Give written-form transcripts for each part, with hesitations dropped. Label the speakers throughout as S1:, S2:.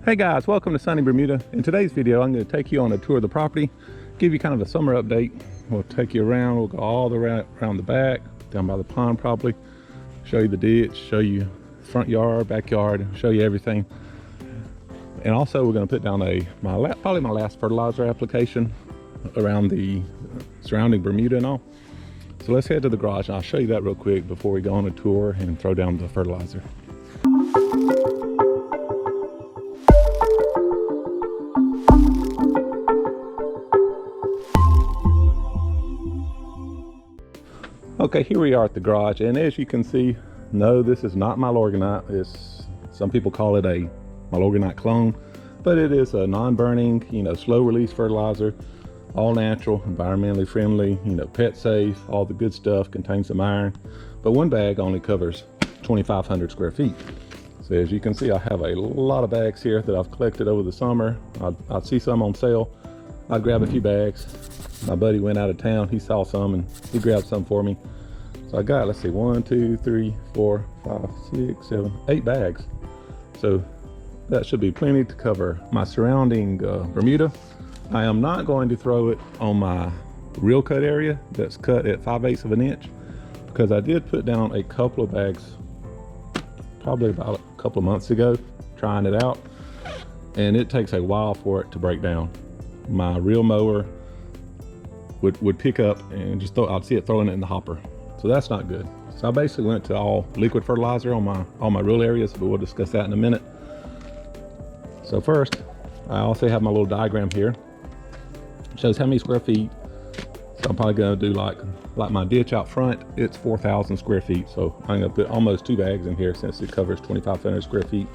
S1: Hey guys, welcome to sunny Bermuda. In today's video, I'm going to take you on a tour of the property, give you kind of a summer update. We'll take you around, we'll go all the way around the back, down by the pond probably, show you the ditch, show you front yard, backyard, show you everything. And also we're going to put down probably my last fertilizer application around the surrounding Bermuda and all. So let's head to the garage and I'll show you that real quick before we go on a tour and throw down the fertilizer. Okay, here we are at the garage, and as you can see, no, this is not Milorganite. Some people call it a Milorganite clone, but it is a non-burning, slow release fertilizer, all natural, environmentally friendly, pet safe, all the good stuff, contains some iron. But one bag only covers 2,500 square feet. So as you can see, I have a lot of bags here that I've collected over the summer. I'd see some on sale, I'd grab a few bags. My buddy went out of town, he saw some and he grabbed some for me. So I got, let's see, 1, 2, 3, 4, 5, 6, 7, 8 bags. So that should be plenty to cover my surrounding Bermuda. I am not going to throw it on my real cut area that's cut at 5/8 of an inch, because I did put down a couple of bags probably about a couple of months ago trying it out, and it takes a while for it to break down. My real mower would pick up and just I'd see it throwing it in the hopper. So that's not good. So I basically went to all liquid fertilizer on my real areas, but we'll discuss that in a minute. So first, I also have my little diagram here. It shows how many square feet. So I'm probably gonna do like my ditch out front, it's 4,000 square feet. So I'm gonna put almost 2 bags in here since it covers 2,500 square feet.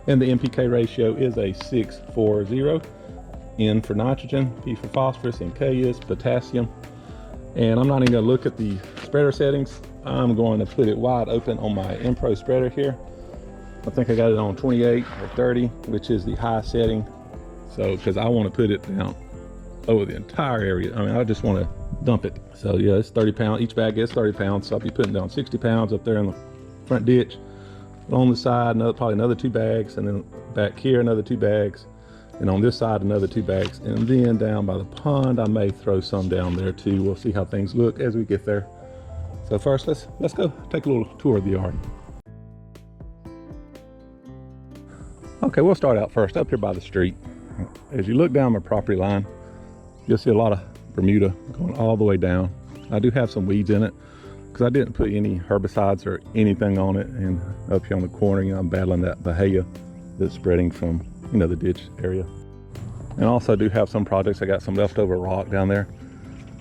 S1: And the NPK ratio is a 6:4:0. N for nitrogen, P for phosphorus, and K is potassium. And I'm not even gonna look at the spreader settings. I'm going to put it wide open on my Impro spreader here. I think I got it on 28 or 30, which is the high setting. So, because I want to put it down over the entire area. I mean, I just want to dump it. So yeah, it's 30 pounds. Each bag is 30 pounds. So I'll be putting down 60 pounds up there in the front ditch. On the side, probably another 2 bags. And then back here, another 2 bags. And on this side, another 2 bags. And then down by the pond, I may throw some down there too. We'll see how things look as we get there. So first, let's go take a little tour of the yard. Okay, we'll start out first up here by the street. As you look down my property line, you'll see a lot of Bermuda going all the way down. I do have some weeds in it because I didn't put any herbicides or anything on it. And up here on the corner, I'm battling that bahia that's spreading from the ditch area. And also do have some projects. I got some leftover rock down there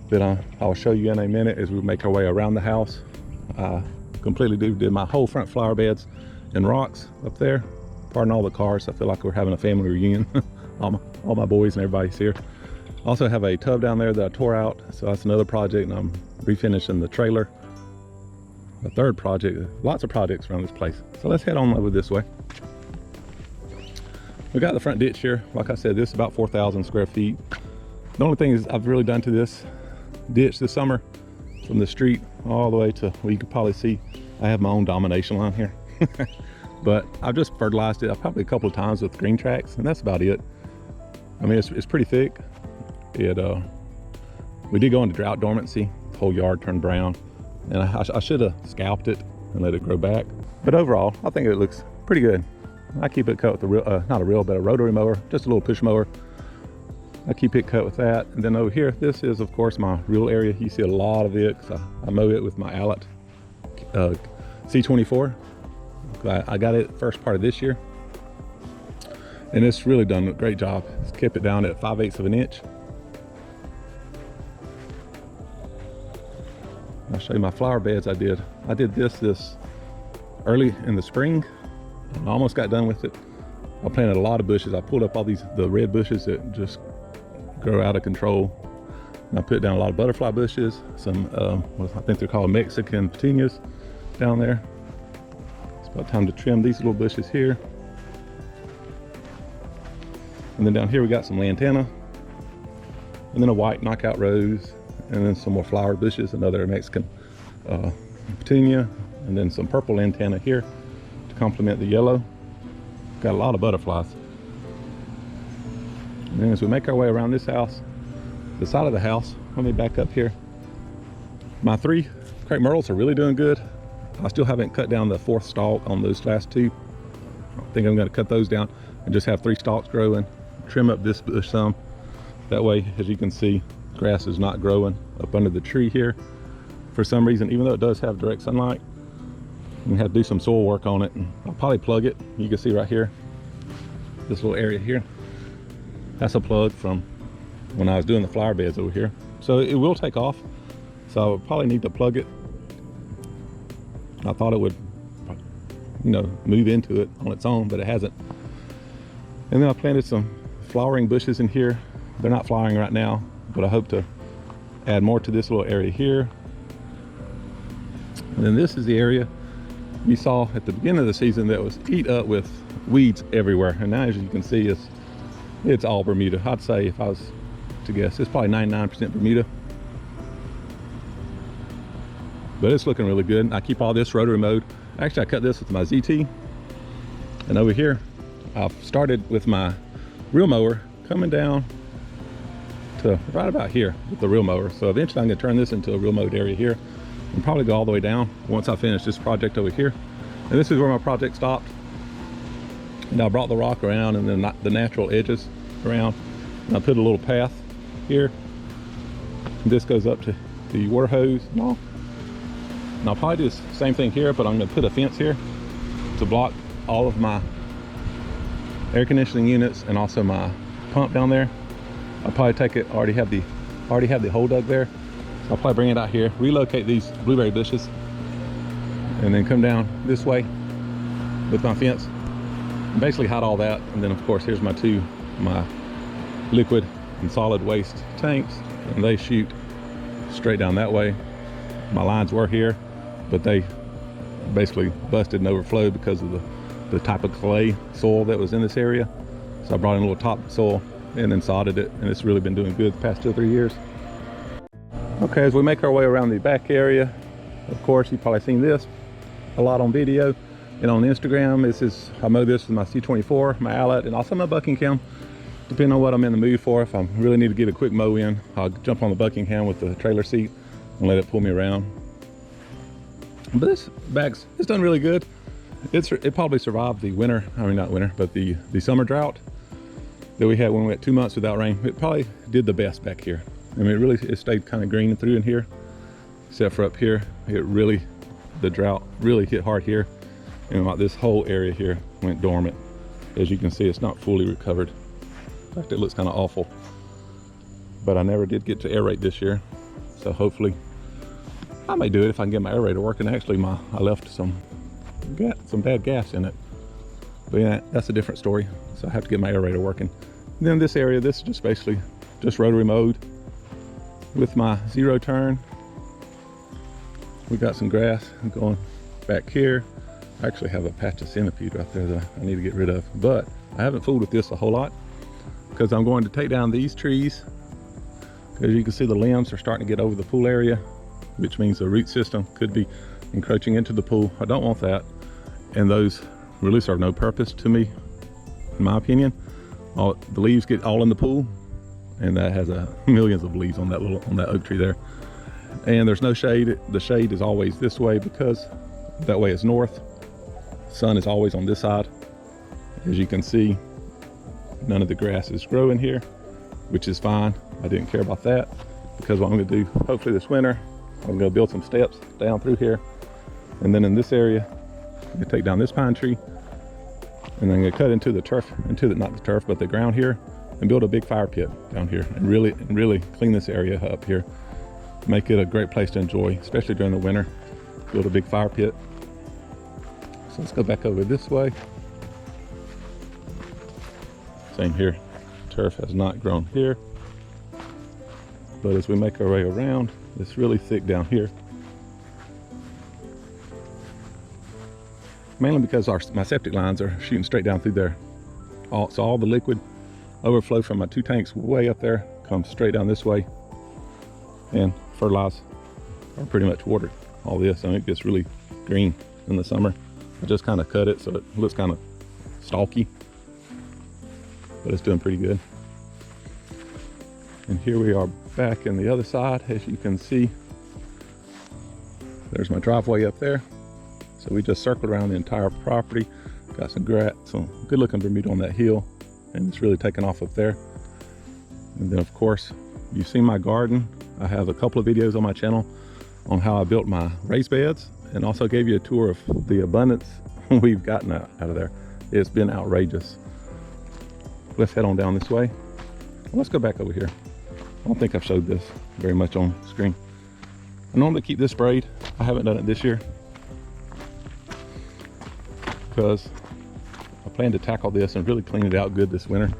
S1: that I'll show you in a minute as we make our way around the house. I completely did my whole front flower beds and rocks up there. Pardon all the cars, I feel like we're having a family reunion. all my boys and everybody's here. Also have a tub down there that I tore out, so that's another project, and I'm refinishing the trailer. The third project, lots of projects around this place. So let's head on over this way. We got the front ditch here. Like I said, this is about 4,000 square feet. The only thing is I've really done to this ditch this summer, from the street all the way to, well, you can probably see I have my own domination line here. But I've just fertilized it probably a couple of times with green tracks, and that's about it. I mean, it's pretty thick. We did go into drought dormancy. The whole yard turned brown, and I should have scalped it and let it grow back. But overall, I think it looks pretty good. I keep it cut with not a rotary mower, just a little push mower. I keep it cut with that. And then over here, this is of course my real area. You see a lot of it because I mow it with my Allet C24. I got it first part of this year. And it's really done a great job. It's kept it down at 5/8 of an inch. I'll show you my flower beds I did. I did this early in the spring. I almost got done with it. I planted a lot of bushes. I pulled up all the red bushes that just grow out of control. And I put down a lot of butterfly bushes, some, I think they're called Mexican petunias down there. It's about time to trim these little bushes here. And then down here we got some lantana, and then a white knockout rose, and then some more flower bushes, another Mexican petunia, and then some purple lantana here to complement the yellow. Got a lot of butterflies. And then as we make our way around this house, the side of the house, let me back up here. My 3 crepe myrtles are really doing good. I still haven't cut down the 4th stalk on those last 2. I think I'm going to cut those down and just have 3 stalks growing. Trim up this bush some. That way, as you can see, grass is not growing up under the tree here. For some reason, even though it does have direct sunlight, I'm gonna have to do some soil work on it, and I'll probably plug it. You can see right here, this little area here. That's a plug from when I was doing the flower beds over here. So it will take off. So I'll probably need to plug it. I thought it would, you know, move into it on its own, but it hasn't. And then I planted some flowering bushes in here. They're not flowering right now, but I hope to add more to this little area here. And then this is the area you saw at the beginning of the season that was eat up with weeds everywhere. And now, as you can see, it's all Bermuda. I'd say, if I was to guess, it's probably 99% Bermuda. But it's looking really good. I keep all this rotary mowed. Actually, I cut this with my ZT. And over here, I've started with my reel mower coming down to right about here with the reel mower. So eventually I'm gonna turn this into a reel mowed area here and probably go all the way down once I finish this project over here. And this is where my project stopped. And I brought the rock around and then the natural edges around. And I put a little path here. And this goes up to the water hose and all. And I'll probably do the same thing here, but I'm gonna put a fence here to block all of my air conditioning units and also my pump down there. I'll probably take it, already have the hole dug there. So I'll probably bring it out here, relocate these blueberry bushes, and then come down this way with my fence and basically hide all that. And then of course, here's my liquid and solid waste tanks, and they shoot straight down that way. My lines were here, but they basically busted and overflowed because of the type of clay soil that was in this area. So I brought in a little topsoil and then sodded it, and it's really been doing good the past 2 or 3 years. Okay, as we make our way around the back area, of course, you've probably seen this a lot on video and on Instagram. I mow this with my C24, my Allet, and also my Buckingham, depending on what I'm in the mood for. If I really need to get a quick mow in, I'll jump on the Buckingham with the trailer seat and let it pull me around. But this it's done really good. It probably survived the winter, I mean not winter, but the summer drought that we had when we went 2 months without rain. It probably did the best back here. I mean, it stayed kind of green through in here, except for up here. The drought really hit hard here. And like this whole area here went dormant. As you can see, it's not fully recovered. In fact, it looks kind of awful. But I never did get to aerate this year. So hopefully, I may do it if I can get my aerator working. Actually, I left some bad gas in it. But yeah, that's a different story. So I have to get my aerator working. And then this area, this is just basically just rotary mowed with my 0 turn. We got some grass going back here. I actually have a patch of centipede right there that I need to get rid of. But I haven't fooled with this a whole lot because I'm going to take down these trees. As you can see, the limbs are starting to get over the pool area, which means the root system could be encroaching into the pool. I don't want that. And those really serve no purpose to me, in my opinion. The leaves get all in the pool, and that has millions of leaves on that oak tree there. And there's no shade. The shade is always this way because that way it's north. Sun is always on this side. As you can see, none of the grass is growing here, which is fine. I didn't care about that because what I'm going to do, hopefully this winter, I'm going to build some steps down through here. And then in this area, I'm going to take down this pine tree, and then I'm going to cut into the turf, not the turf, but the ground here, and build a big fire pit down here and really clean this area up here. Make it a great place to enjoy, especially during the winter. Build a big fire pit. So let's go back over this way. Same here. Turf has not grown here. But as we make our way around, it's really thick down here. Mainly because my septic lines are shooting straight down through there. So all the liquid overflow from my 2 tanks way up there comes straight down this way. And fertilize or pretty much water all this, and it gets really green in the summer. I just kind of cut it so it looks kind of stalky, but it's doing pretty good. And here we are back in the other side. As you can see, there's my driveway up there. So we just circled around the entire property. Got some good looking Bermuda on that hill, and it's really taken off up there. And then of course, you've seen my garden. I have a couple of videos on my channel on how I built my raised beds, and also gave you a tour of the abundance we've gotten out of there. It's been outrageous. Let's head on down this way. Let's go back over here. I don't think I've showed this very much on screen. I normally keep this sprayed. I haven't done it this year because I plan to tackle this and really clean it out good this winter.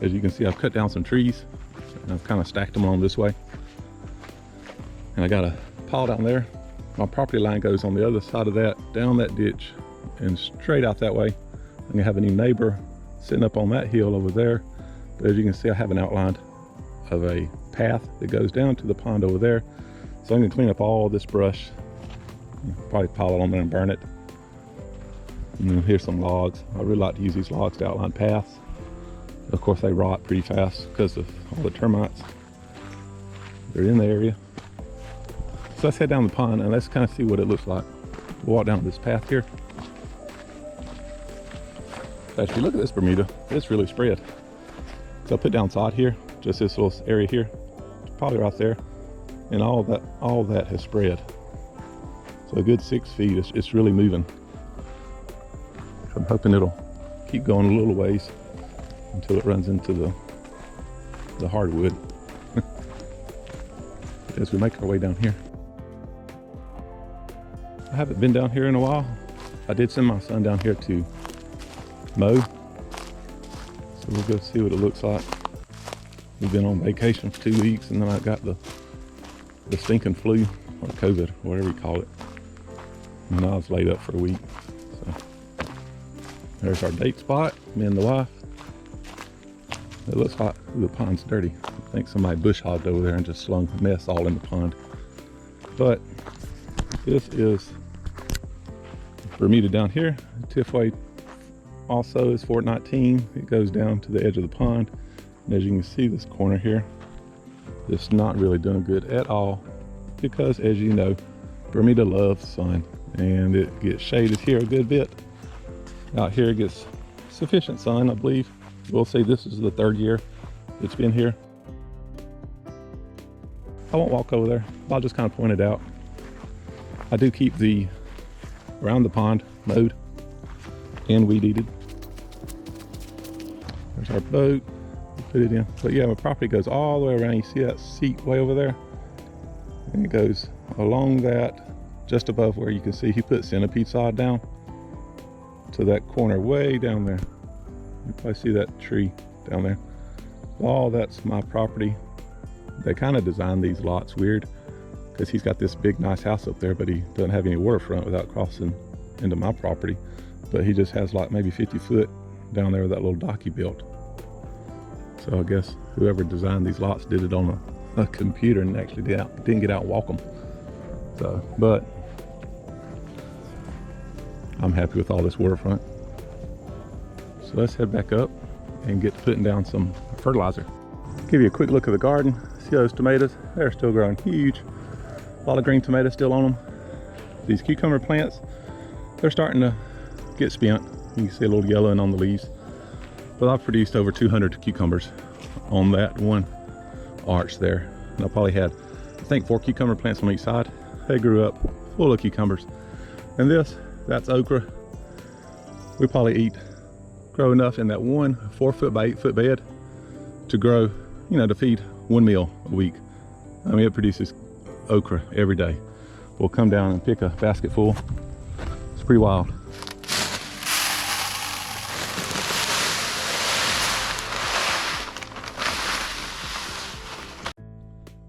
S1: As you can see, I've cut down some trees and I've kind of stacked them on this way. And I got a pile down there. My property line goes on the other side of that, down that ditch and straight out that way. And you have a new neighbor sitting up on that hill over there. But as you can see, I have an outline of a path that goes down to the pond over there. So I'm gonna clean up all this brush, probably pile it on there and burn it. And then here's some logs. I really like to use these logs to outline paths. Of course, they rot pretty fast because of all the termites. They're in the area. So let's head down the pond and let's kind of see what it looks like. We'll walk down this path here. Actually, look at this Bermuda. It's really spread. So I put down sod here, just this little area here, probably right there, and all that has spread. So a good 6 feet. It's really moving. So I'm hoping it'll keep going a little ways until it runs into the hardwood. As we make our way down here. I haven't been down here in a while. I did send my son down here to mow. So we'll go see what it looks like. We've been on vacation for 2 weeks and then I got the stinking flu or COVID, whatever you call it. And I was laid up for a week. So there's our date spot, me and the wife. It looks like the pond's dirty. I think somebody bush hogged over there and just slung a mess all in the pond. But this is Bermuda down here. Tiffway also is 419. It goes down to the edge of the pond. And as you can see, this corner here, it's not really doing good at all because, as you know, Bermuda loves sun and it gets shaded here a good bit. Out here it gets sufficient sun, I believe. We'll say this is the 3rd year it's been here. I won't walk over there. I'll just kind of point it out. I do keep around the pond mowed and weed eated. There's our boat. Put it in. But yeah, my property goes all the way around. You see that seat way over there? And it goes along that, just above where you can see he put centipede sod down to that corner way down there. You probably see that tree down there. All that's my property. They kind of designed these lots weird because he's got this big nice house up there, but he doesn't have any waterfront without crossing into my property. But he just has like maybe 50 foot down there with that little dock he built. So I guess whoever designed these lots did it on a computer and actually didn't get out and walk them. So, but I'm happy with all this waterfront. So let's head back up and get to putting down some fertilizer. Give you a quick look at the garden. See those tomatoes? They're still growing huge. A lot of green tomatoes still on them. These cucumber plants, they're starting to get spent. You can see a little yellowing on the leaves. But I've produced over 200 cucumbers on that one arch there. And I probably had, I think, 4 cucumber plants on each side. They grew up full of cucumbers. And that's okra. We probably grow enough in that one 4 foot by 8 foot bed to grow, to feed 1 meal a week. I mean, it produces okra every day. We'll come down and pick a basket full. It's pretty wild.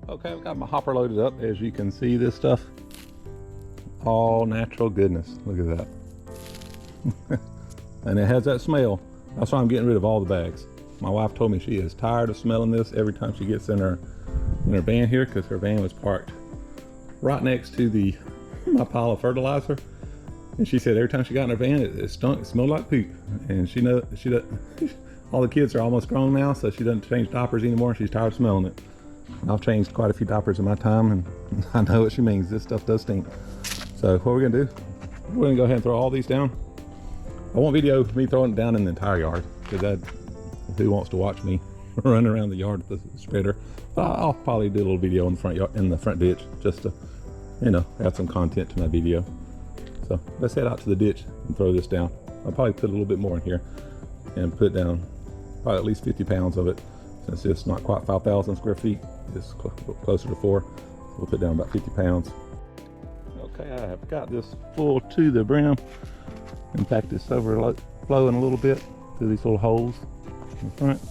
S1: Okay, I've got my hopper loaded up. As you can see, this stuff, all natural goodness. Look at that. And it has that smell. That's why I'm getting rid of all the bags. My wife told me she is tired of smelling this every time she gets in her van here, because her van was parked right next to my pile of fertilizer. And she said every time she got in her van, it stunk, it smelled like poop. And all the kids are almost grown now, so she doesn't change diapers anymore. She's tired of smelling it. I've changed quite a few diapers in my time, and I know what she means. This stuff does stink. So what we're gonna do, we're gonna go ahead and throw all these down. I won't video me throwing it down in the entire yard, because who wants to watch me run around the yard with the spreader? I'll probably do a little video in the front yard, in the front ditch, just to, you know, add some content to my video. So let's head out to the ditch and throw this down. I'll probably put a little bit more in here and put down probably at least 50 pounds of it, since it's not quite 5,000 square feet. It's closer to 4. So we'll put down about 50 pounds. Okay, I have got this full to the brim. In fact, it's overflowing a little bit through these little holes in the front.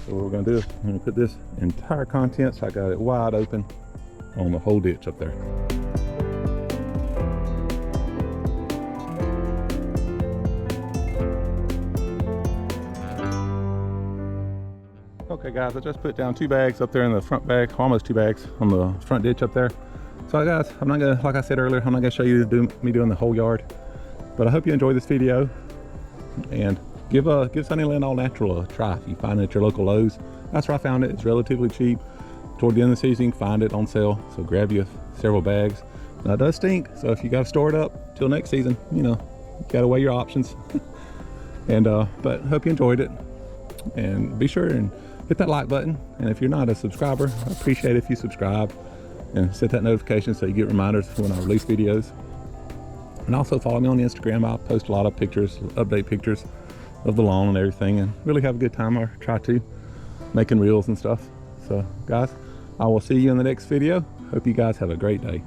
S1: So what we're gonna do is I'm gonna put this entire contents, I got it wide open on the whole ditch up there. Okay guys, I just put down 2 bags up there in the front bag, almost 2 bags on the front ditch up there. So guys, I'm not gonna, like I said earlier, I'm not gonna show you me doing the whole yard, but I hope you enjoy this video, and give Sunniland All Natural a try if you find it at your local Lowe's. That's where I found it. It's relatively cheap. Toward the end of the season, you can find it on sale. So grab you several bags. Now it does stink, so if you got to store it up till next season, you know, you got to weigh your options. And but hope you enjoyed it, and be sure and hit that like button. And if you're not a subscriber, I appreciate it if you subscribe and set that notification so you get reminders when I release videos. And also follow me on Instagram. I'll post a lot of pictures, update pictures of the lawn and everything, and really have a good time, or try to, making reels and stuff. So guys, I will see you in the next video. Hope you guys have a great day.